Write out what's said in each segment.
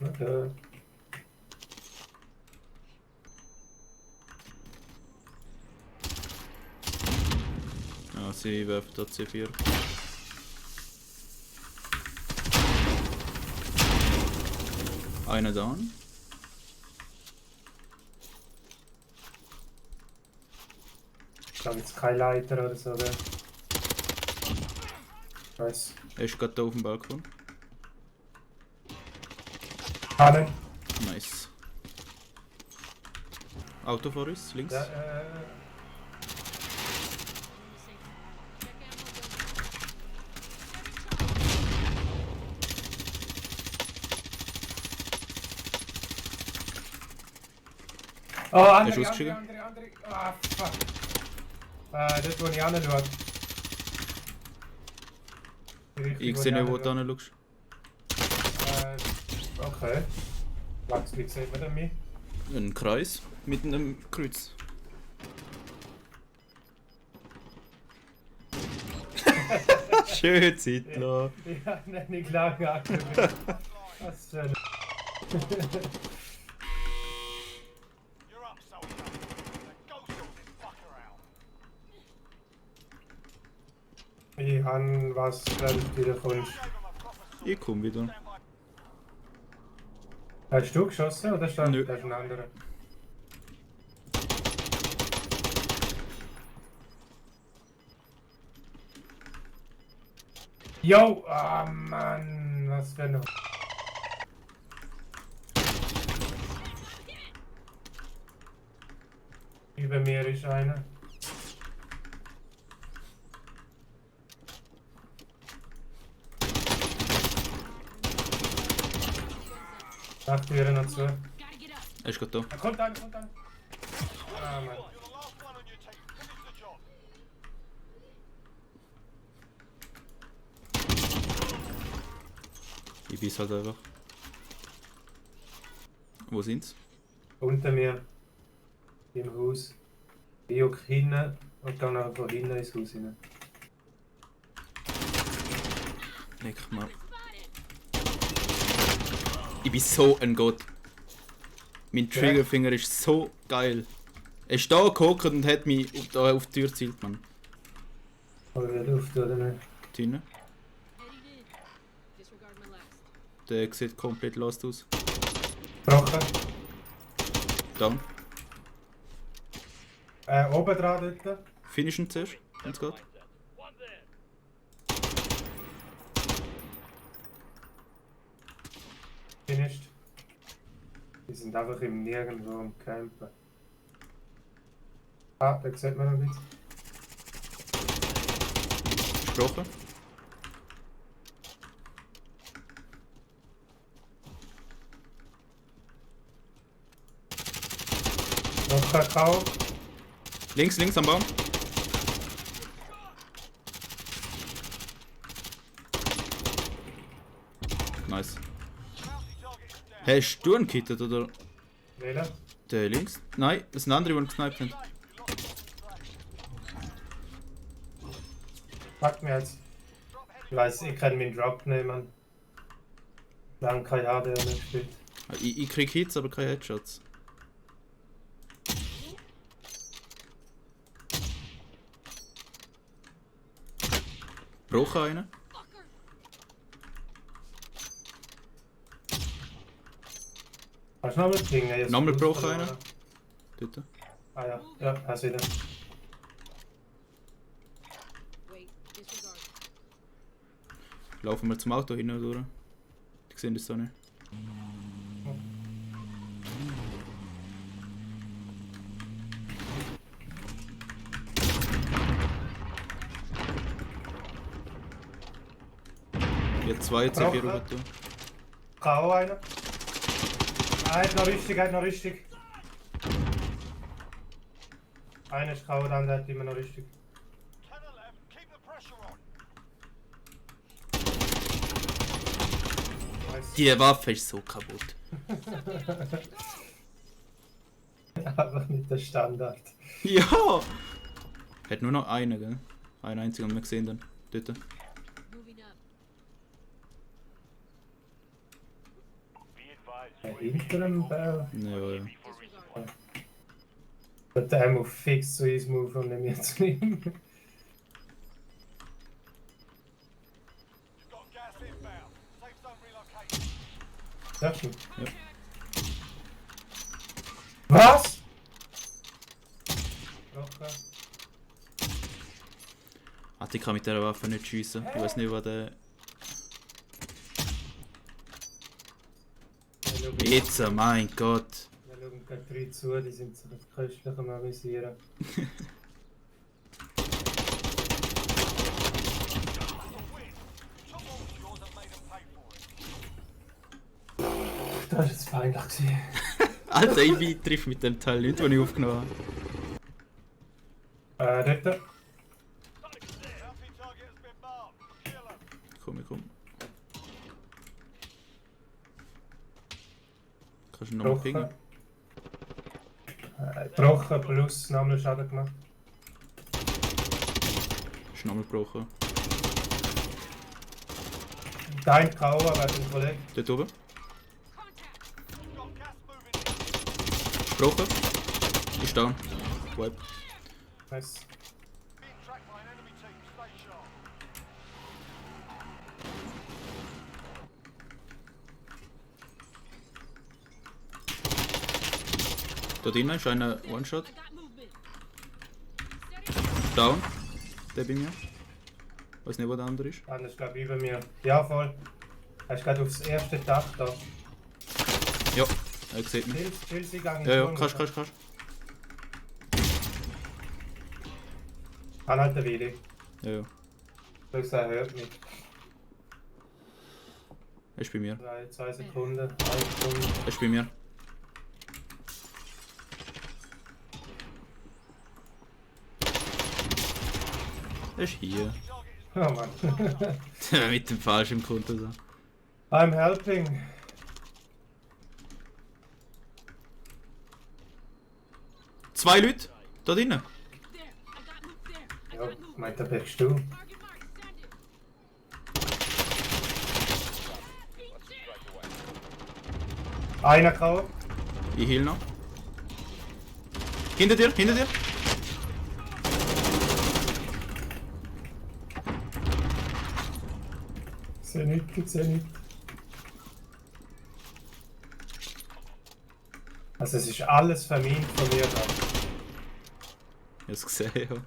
Okay. Ja, sie werfen da C4. Einer down. Ich glaube jetzt kein Leiter oder so, oder? Nice. Er ist gerade da auf dem Balkon. Kannen. Nice. Auto vor uns, links. Ja, Oh, andere, Ist ausgestiegen? andere. Ah, fuck. Das, wo ich anschaue. Ich sehe nicht, wo du hin schaust. Okay. Max, wie sieht man denn mich? Ein Kreis mit einem Kreuz. Schön Zeitler. Ja, nicht lange angekommen. Was für ein... Ich habe was, wenn du wieder kommst. Ich komm wieder. Hast du geschossen oder ist das, Nö. das ist ein anderer? Yo! Ah Mann, was für ein... Über mir ist einer. Ach, Türen noch zu. Er ist gerade da. Da kommt einer, kommt einer. Ah Mann. Ich weiß halt einfach. Wo sind's? Unter mir. Im Haus. Ich gucke hinten und dann auch von hinten ins Haus hinein. Leck mal. Ich bin so ein Gott. Mein Triggerfinger ist so geil. Er ist da gehockt und hat mich da auf die Tür gezielt, Mann. Aber wer Luft oder nicht? Drinnen. Der sieht komplett lost aus. Brochen. Down. Oben dran dort. Finishen zuerst, wenn's geht. Finished. Die sind einfach im Nirgendwo am Campen. Ah, da sieht man noch ein bisschen. Gesprochen. Noch Kakao. Links, links am Baum. Nice. Hast du einen gekittet oder? Wähler. Der links? Nein, das sind andere, die ihn gesniped haben. Packt mir jetzt. Ich weiß, ich kann meinen Drop nehmen. Dann kein HD mehr gespielt. Ich krieg Hits, aber keine Headshots. Brochen einen. Hast du noch mit Ping? Jetzt Nochmal Plus gebrochen verloren. Dort. Ah ja, ja, hast du wieder. Laufen wir zum Auto hin durch. Die sehen das so nicht. Jetzt zwei C4 Brochen. rüber. K.O. einer. Ah, hat noch richtig, hat noch richtig. Einer ist K.O., der andere hat immer noch richtig. Nice. Die Waffe ist so kaputt. Einfach nicht der Standard. Ja! Hat nur noch einen, gell? Einen einzigen haben wir gesehen dann. Dort. Hinter dem Bär. Ja, ja. But der muss fix zu uns move und nicht zu ihm. Darfst du? Ja. Was? Locker. Ich kann mit dieser Waffe nicht schiessen. Ich weiß nicht, was der... Jetzt, mein Gott. Wir schauen gerade 3 zu, die sind sich köstlich am Amüsieren. Das war jetzt peinlich gewesen. Alter, ich treffe mit dem Teil nicht, den ich aufgenommen habe. Dort. Komm. Kannst du noch mal pingen? Gebrochen plus nochmal Schaden gemacht. Ist nochmal gebrochen. Dein K.O. aber ein Kollege. Dort oben. Gebrochen. Ist down. Wipe. Nice. Da drinnen ist einer One-Shot. Down. Der bei mir. Weiß nicht, wo der andere ist. Einer ist glaube ich über mir. Ja voll. Er ist gerade aufs erste Dach da. Ja, er sieht mich. Chill sie gegangen. Ja, kannst. Anhalten Willi. Ja. Du sagst, er hört mich. Er ist bei mir. 2 Sekunden, 1 Sekunde. Er ist bei mir. Er ist hier. Oh Mann. Mit dem falschen Konto so. I'm helping. Zwei Leute. Da drinnen. Ja, meint der bist du? Einer K.O. Ich heal noch. Hinter dir. Sehe nicht. Also es ist alles vermint von mir da. Ich hab's gesehen, ja.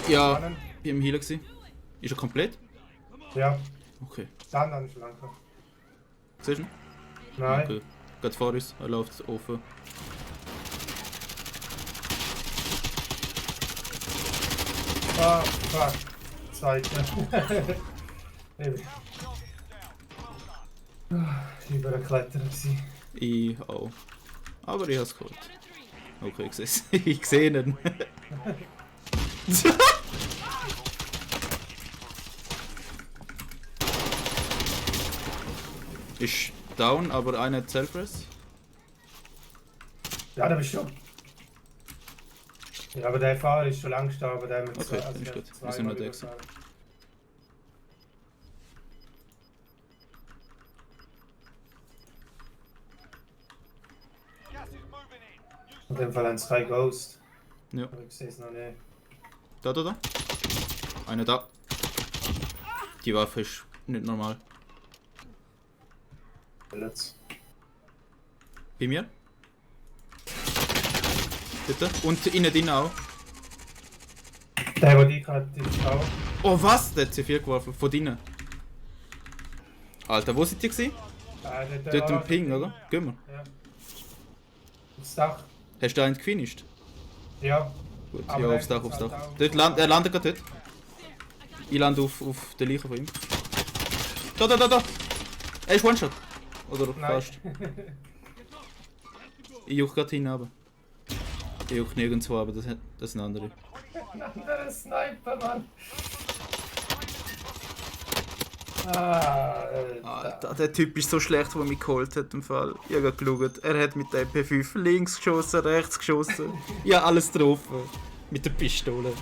Ja, ich bin im Healer gewesen. Ist er komplett? Ja, Okay. dann an Schlanke. Siehst du ihn? Nein. Okay. Geht vor uns, er läuft offen. Ah, fuck. Zweite. Über der Kletterer gewesen. Ich auch. Aber ich hab's geholt. Okay, ich seh's. Ich seh ihn. Ist down, aber einer hat Self-Res. Ja, da bist du. Ja, aber der Fahrer ist schon lange gestorben, der mit Okay, dann ist gut. Wir sind noch da gewesen. In dem Fall haben 2 Ghost. Ja. Aber ich sehe es noch nicht. Da. Einer da. Die Waffe ist nicht normal. Jetzt. Bei mir. Bitte. Und innen drin auch. Der die hat, ist auch. Oh was? Der hat C4 geworfen. Von drinnen. Alter, wo sind die gewesen? Dort im Ping, oder? Gehen wir. Ja. Aufs Dach. Hast du einen gefinisht? Ja. Gut, Aber ja, der aufs Dach, ist aufs halt Dach. auch- Dort er landet gerade dort. Ich lande auf der Leiche von ihm. Da! Er ist One-Shot. Oder Nein. fast. Ich juch gerade hinten. Ich juch nirgendwo, aber das sind andere. Ein anderer Sniper, Mann. Alter, der Typ ist so schlecht, der mich geholt hat im Fall. Ich habe geschaut, er hat mit der MP5 links geschossen, rechts geschossen. Ja, alles getroffen. Mit der Pistole.